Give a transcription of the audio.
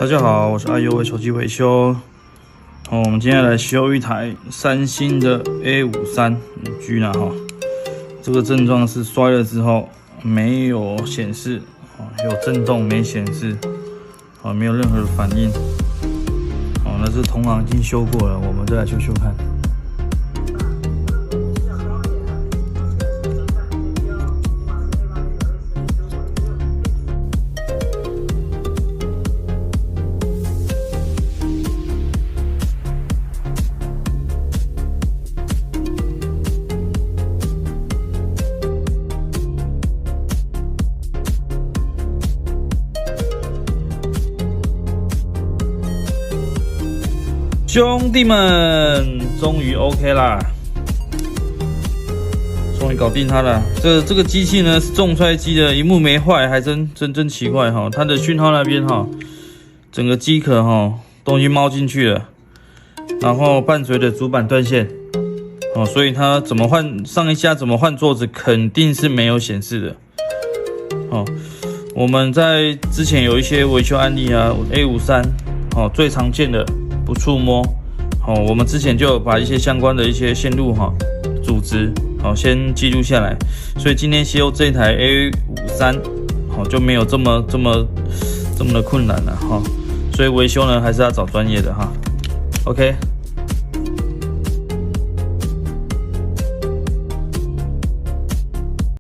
大家好，我是爱优为手机维修。我们今天来修一台三星的 A53 5G 啦哈。这个症状是摔了之后没有显示，有震动没显示，没有任何的反应。那是同行已经修过了，我们再来修修看。兄弟们，终于 OK 啦，终于搞定它了。这个机器呢是重摔机的，萤幕没坏，还真奇怪哈。它的讯号那边哈，整个机壳哈东西猫进去了，然后伴随着主板断线，所以它怎么换上一下怎么换座子肯定是没有显示的。我们在之前有一些维修案例啊 ，A53 最常见的。不触摸，我们之前就有把一些相关的一些线路组织先记录下来，所以今天修这台 A53 就没有这么的困难了所以维修呢还是要找专业的OK。